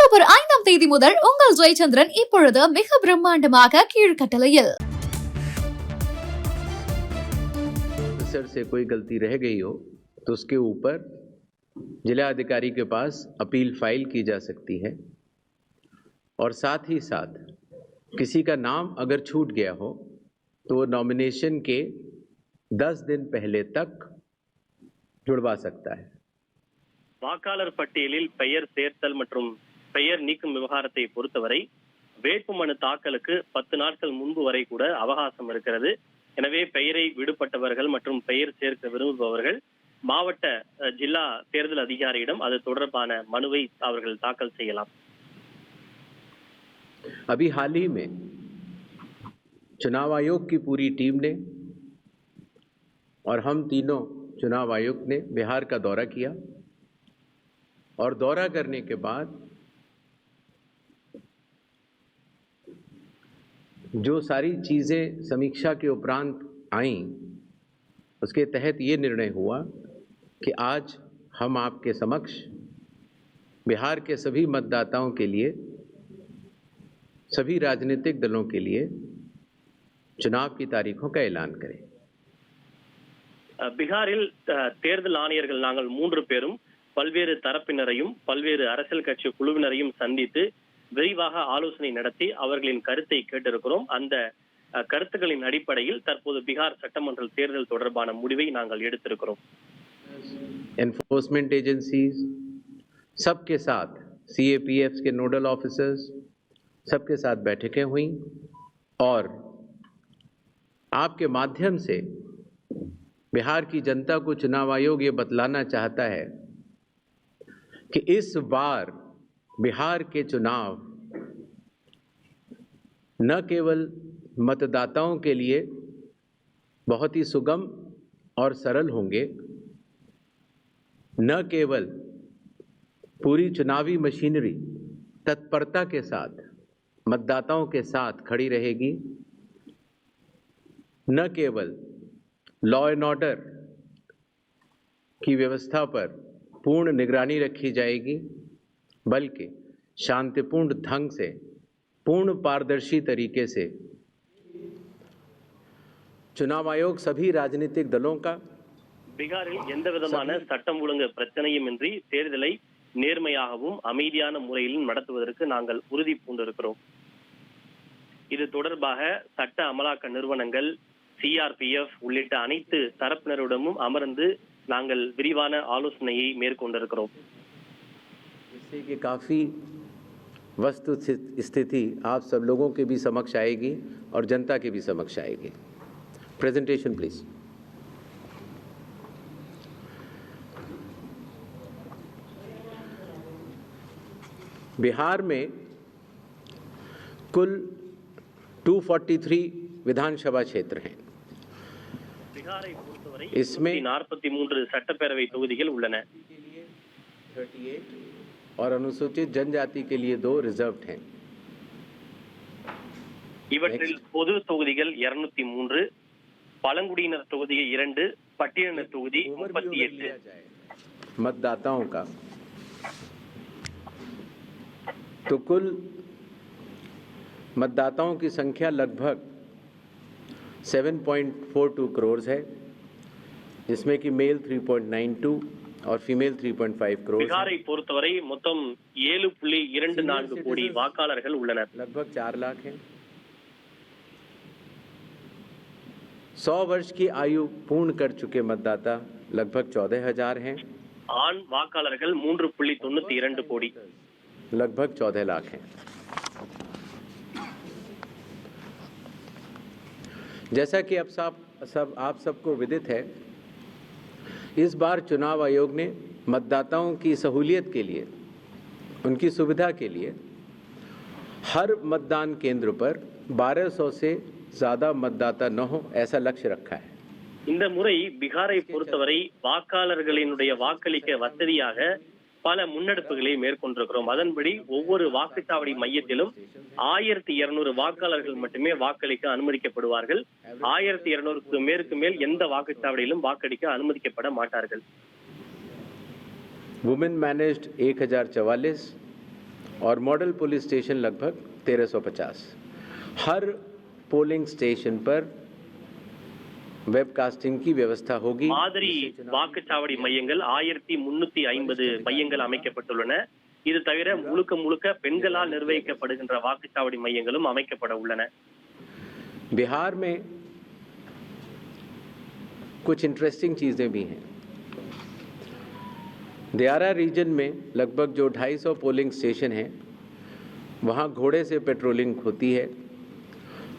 October 5ஆம் தேதி முதல் உங்கள் ஜெயச்சந்திரன் இப்பொழுது மிக பிரம்மாண்டமாக கீழ்கட்டளையில் से कोई गलती रह गई हो तो उसके ऊपर जिला अधिकारी के पास अपील फाइल की जा सकती है और साथ ही साथ किसी का नाम अगर छूट गया हो तो नॉमिनेशन के 10 दिन पहले तक जुड़वा सकता है। வாக்காளர் பட்டியலில் பெயர் சேர்த்தல் மற்றும் பெயர் நீக்கும் விவகாரத்தை பொறுத்தவரை வேட்புமனு தாக்கலுக்கு 10 நாட்கள் முன்பு வரை கூட அவகாசம் இருக்கிறது. எனவே பெயரை விடுபட்டவர்கள் மற்றும் பெயர் சேர்க்க விரும்புபவர்கள் மாவட்ட जिला தேர்தல் அதிகாரியிடம் அது தொடர்பான மனுவை அவர்கள் தாக்கல் செய்யலாம். अभी हाल ही में चुनाव आयोग की पूरी टीम ने और हम तीनों चुनाव आयुक्त ने बिहार का दौरा किया और दौरा करने के बाद जो सारी चीज़ें समीक्षा के उपरांत आईं उसके तहत ये निर्णय हुआ कि आज हम आपके समक्ष बिहार के सभी मतदाताओं के लिए, सभी राजनीतिक दलों के लिए चुनाव की तारीखों का ऐलान करें। பீகாரில் தேர்தல் ஆணையர்கள் நாங்கள் 3 பேரும் பல்வேறு தரப்பினரையும் பல்வேறு அரசியல் கட்சி குழுவினரையும் சந்தித்து விரிவாக ஆலோசனை நடத்தி அவர்களின் கருத்தை கேட்டிருக்கிறோம். அந்த கருத்துக்களின் அடிப்படையில் தற்போது பீகார் சட்டமன்ற தேர்தல் தொடர்பான முடிவை நாங்கள் எடுத்திருக்கிறோம். एनफोर्समेंट एजेंसीज सबके साथ CAPF के नोडल ऑफिसर्स सबके साथ बैठकें हुई और आपके माध्यम से बिहार की जनता को चुनाव आयोग ये बतलाना चाहता है कि इस बार बिहार के चुनाव न केवल मतदाताओं के लिए बहुत ही सुगम और सरल होंगे, न केवल पूरी चुनावी मशीनरी तत्परता के साथ मतदाताओं के साथ खड़ी रहेगी, न केवल लॉ एंड ऑर्डर की व्यवस्था पर पूर्ण निगरानी रखी जाएगी, बल्कि शांतिपूर्ण ढंग से पूर्ण पारदर्शी तरीके से चुनाव आयोग सभी राजनीतिक दलों का பீகாரில் எந்த விதமான சட்டம் ஒழுங்கு பிரச்சனையும் இன்றி தேர்தலை நேர்மையாகவும் அமைதியான முறையிலும் நடத்துவதற்கு நாங்கள் உறுதி பூண்டிருக்கிறோம். இது தொடர்பாக சட்ட அமலாக்க நிறுவனங்கள், CRPF உள்ளிட்ட அனைத்து தரப்பினருடனும் அமர்ந்து நாங்கள் விரிவான ஆலோசனையை மேற்கொண்டிருக்கிறோம். इससे कि काफ़ी वस्तु स्थिति आप सब लोगों के भी समक्ष आएगी और जनता के भी समक्ष आएगी. Presentation please. बिहार में कुल 243 विधानसभा क्षेत्र हैं. பீகாரை பொறுத்தவரை इसमें 43 சட்டப்பேரவை தொகுதிகள் உள்ளன. 38 और अनुसूचित जनजाति के लिए 2 रिजर्व्ड हैं. இவற்றில் பொது தொகுதிகள் 203, பழங்குடியினர் தொகுதி 2, பட்டியலினர் தொகுதி 38. मतदाताओं का तो कुल मतदाताओं की संख्या लगभग 7.42 करोड़ है, जिसमें कि मेल 3.92 और फीमेल 3.5 करोड़. பீகாரை பொறுத்தவரை மொத்தம் 7.24 கோடி வாக்காளர்கள் உள்ளனர். लगभग 4 लाख हैं. 100 वर्ष की आयु पूर्ण कर चुके मतदाता लगभग 14,000 हैं. ஆண் வாக்காளர்கள் 3.92 கோடி. लगभग 14 लाख हैं. जैसा कि अब आप सबको विदित है, इस बार चुनाव आयोग ने मतदाताओं की सहूलियत के लिए, उनकी सुविधा के लिए हर मतदान केंद्र पर 1200 से ज़्यादा मतदाता न हो ऐसा लक्ष्य रखा है. இந்த முறை பீகாரை பொறுத்தவரை வாக்காளர்களினுடைய வாக்களிக்க வசதியாக பல முன்னெடுப்புகளை மேற்கொண்டிருக்கிறோம். அதன்படி ஒவ்வொரு வாக்குச்சாவடி மையத்திலும் 1200 வாக்காளர்கள் மட்டுமே வாக்களிக்க அனுமதிக்கப்படுவார்கள். 1200க்கு மேல் எந்த வாக்குச்சாவடியிலும் வாக்களிக்க அனுமதிக்கப்பட மாட்டார்கள். वुमेन मैनेज्ड 1044 और मॉडल पुलिस स्टेशन लगभग 1350। हर पोलिंग स्टेशन पर वेबकास्टिंग की व्यवस्था होगी। மாதிரி வாக்குச்சாவடி மையங்கள் 1350 மையங்கள் அமைக்கப்பட்டுள்ளன. இது தவிர முழுக்க முழுக்க பெண்களால் நிர்வகிக்கப்படுகின்ற வாக்குச்சாவடி மையங்களும் அமைக்கப்பட உள்ளன. बिहार में कुछ इंटरेस्टिंग चीज़ें भी हैं। दियारा रीजन में लगभग जो 250 पोलिंग स्टेशन हैं वहाँ घोड़े से पेट्रोलिंग होती है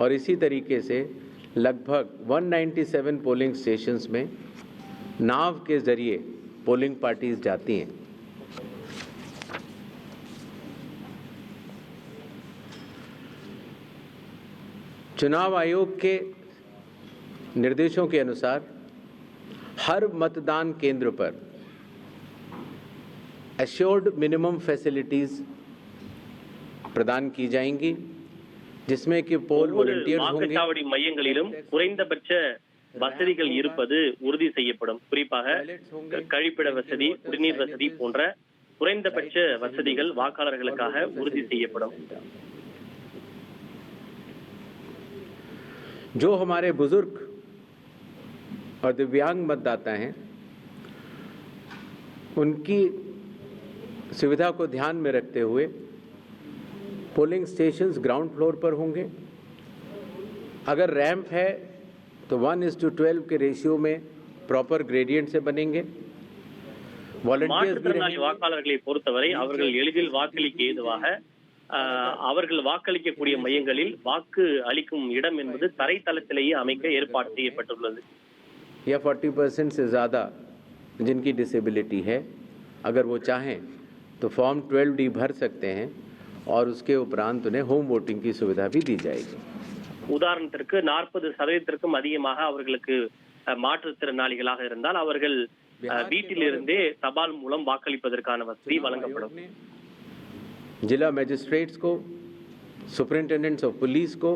और इसी तरीके से लगभग 197 पोलिंग स्टेशंस में नाव के ज़रिए पोलिंग पार्टीज जाती हैं। चुनाव आयोग के निर्देशों के अनुसार हर मतदान केंद्र पर एश्योर्ड मिनिमम फैसिलिटीज प्रदान की जाएंगी, जिसमें कि पोल वॉलंटियर्स होंगे। வாக்குச்சாவடி மையங்களிலும் குறைந்தபட்ச வசதிகள் இருப்பது உறுதி செய்யப்படும். குறிப்பாக கழிப்பிட வசதி, குடிநீர் வசதி போன்ற குறைந்தபட்ச வசதிகள் வாக்காளர்களுக்காக உறுதி செய்யப்படும். जो हमारे बुजुर्ग और दिव्यांग मतदाता हैं उनकी सुविधा को ध्यान में रखते हुए पोलिंग स्टेशंस ग्राउंड फ्लोर पर होंगे। अगर रैंप है तो 1:12 के रेशियो में प्रॉपर ग्रेडियंट से बनेंगे। மாற்றுத்திறனாளி வாக்காளர்களை பொறுத்தவரை அவர்கள் எளிதில் வாக்களிக்க ஏதுவாக அவர்கள் வாக்களிக்கக்கூடிய மையங்களில் வாக்கு அளிக்கும் இடம் என்பது தரைத்தளத்திலேயே அமைக்க ஏற்பாடு செய்யப்பட்டுள்ளது. या 40% से ज़्यादा जिनकी डिसेबिलिटी है, अगर वो चाहें तो फॉर्म 12D भर सकते हैं और उसके उपरांत उन्हें होम वोटिंग की सुविधा भी दी जाएगी। உதாரணத்திற்கு 40% அதிகமாக அவர்களுக்கு மாற்றுத்திறனாளிகளாக இருந்தால் அவர்கள் வீட்டிலிருந்தே தபால் மூலம் வாக்களிப்பதற்கான வசதி வழங்கப்படும். जिला मजिस्ट्रेट्स को, सुपरिंटेंडेंट्स ऑफ पुलिस को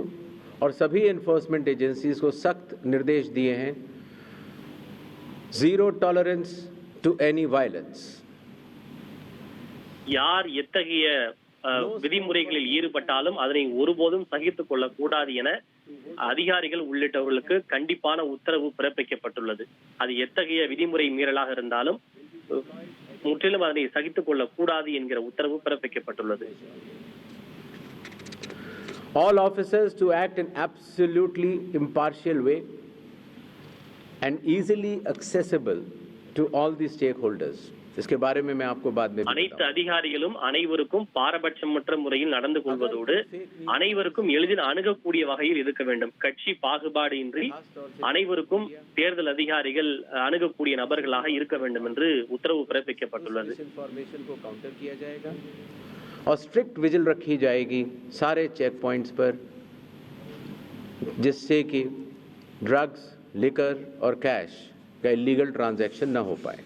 और सभी एनफोर्समेंट एजेंसीज को सख्त निर्देश दिए हैं, zero tolerance to any violence. யார் எத்தகைய விதிமுறைகளில் ஈடுபட்டாலும் அதனை ஒருபோதும் சகித்துக் கொள்ளக் கூடாது என அதிகாரிகள் உள்ளிட்டவர்களுக்கு கண்டிப்பான உத்தரவு பிறப்பிக்கப்பட்டுள்ளது. அது எத்தகைய விதிமுறை மீறலாக இருந்தாலும் முற்றிலும் அதனை சகித்துக் கொள்ளக் கூடாது என்கிற உத்தரவு பிறப்பிக்கப்பட்டுள்ளது. All officers to act in absolutely impartial way and easily accessible to all the stakeholders. इसके बारे में मैं आपको बाद में அனைத்து அதிகாரிகளும் அனைவருக்கும் பாரபட்சமற்ற முறையில் நடந்து கொள்வதோடு அனைவருக்கும் எளிதில் அணுகக்கூடிய வகையில் இருக்க வேண்டும். கட்சி பாகுபாடு இன்றி அனைவருக்கும் தேர்தல் அதிகாரிகள் அணுகக்கூடிய நபர்களாக இருக்க வேண்டும் என்று உத்தரவு பிறப்பிக்கப்பட்டுள்ளது. और स्ट्रिक्ट विजिल रखी जाएगी सारे चेक पॉइंट्स पर, जिससे कि ड्रग्स, लिकर और कैश का इलीगल ट्रांजैक्शन न हो पाए.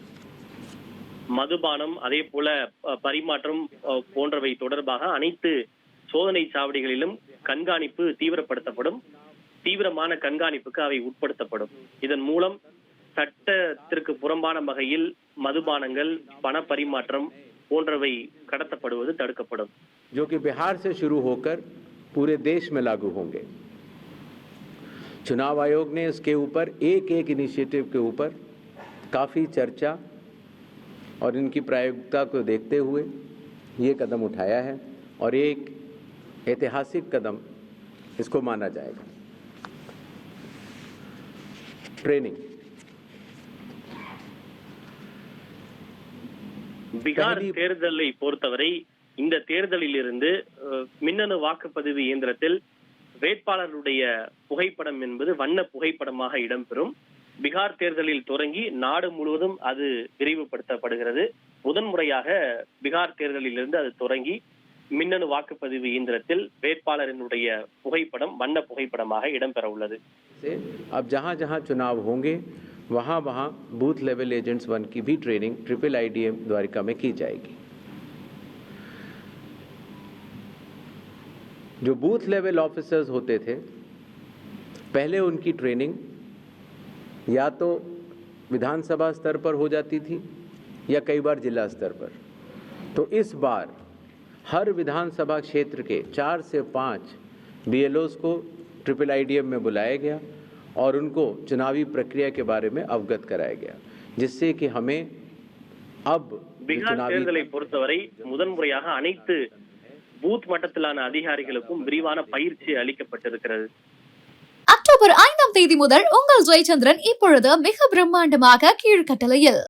மதுபானம் அதே போல பரிமாற்றம் போன்றவை தொடர்பாக அனைத்து சோதனை சாவடிகளிலும் கண்காணிப்பு தீவிரப்படுத்தப்படும். தீவிரமான கண்காணிப்புக்கு அவை உட்படுத்தப்படும். இதன் மூலம் சட்டத்திற்கு புறம்பான வகையில் மதுபானங்கள், பண பரிமாற்றம் போன்றவை கடத்தப்படுவது தடுக்கப்படும். जो कि बिहार से शुरू होकर पूरे देश में लागू होंगे. चुनाव आयोग ने इसके ऊपर एक इनिशिएटिव के ऊपर काफ़ी चर्चा और इनकी प्रायोगिकता को देखते हुए ये कदम उठाया है और एक ऐतिहासिक कदम इसको माना जाएगा. ट्रेनिंग. பீகார் தேர்தலை பொறுத்தவரை இந்த தேர்தலில் இருந்து மின்னணு வாக்குப்பதிவு இயந்திரத்தில் வேட்பாளருடைய புகைப்படம் என்பது வண்ண புகைப்படமாக இடம்பெறும். பீகார் தேர்தலில் தொடங்கி நாடு முழுவதும் அது விரிவுபடுத்தப்படுகிறது. முதன்முறையாக பீகார் தேர்தலில் இருந்து அது தொடங்கி மின்னணு வாக்குப்பதிவு இயந்திரத்தில் வேட்பாளரினுடைய புகைப்படம் வண்ண புகைப்படமாக இடம்பெற உள்ளது. अब जहां जहां चुनाव होंगे वहां वहां बूथ लेवल एजेंट्स 1 की भी ट्रेनिंग IIIDM द्वारिका में की जाएगी. जो बूथ लेवल ऑफिसर्स होते थे पहले उनकी ट्रेनिंग या तो विधानसभा स्तर पर हो जाती थी या कई बार जिला स्तर पर. तो इस बार हर विधानसभा क्षेत्र के 4 से 5 BLOs को ट्रिपल IDM में बुलाया गया और उनको चुनावी प्रक्रिया के बारे में अवगत कराया गया, जिससे कि हमें अब பீகார் தேர்தலை பொறுத்தவரை முதன்முறையாக அனைத்து பூத் மட்டத்திலான அதிகாரிகளுக்கும் விரிவான பயிற்சி அளிக்கப்பட்டிருக்கிறது. அக்டோபர் 5ஆம் தேதி முதல் உங்கள் ஜெயச்சந்திரன் இப்பொழுது மிக பிரம்மாண்டமாக கீழ்கட்டளையில்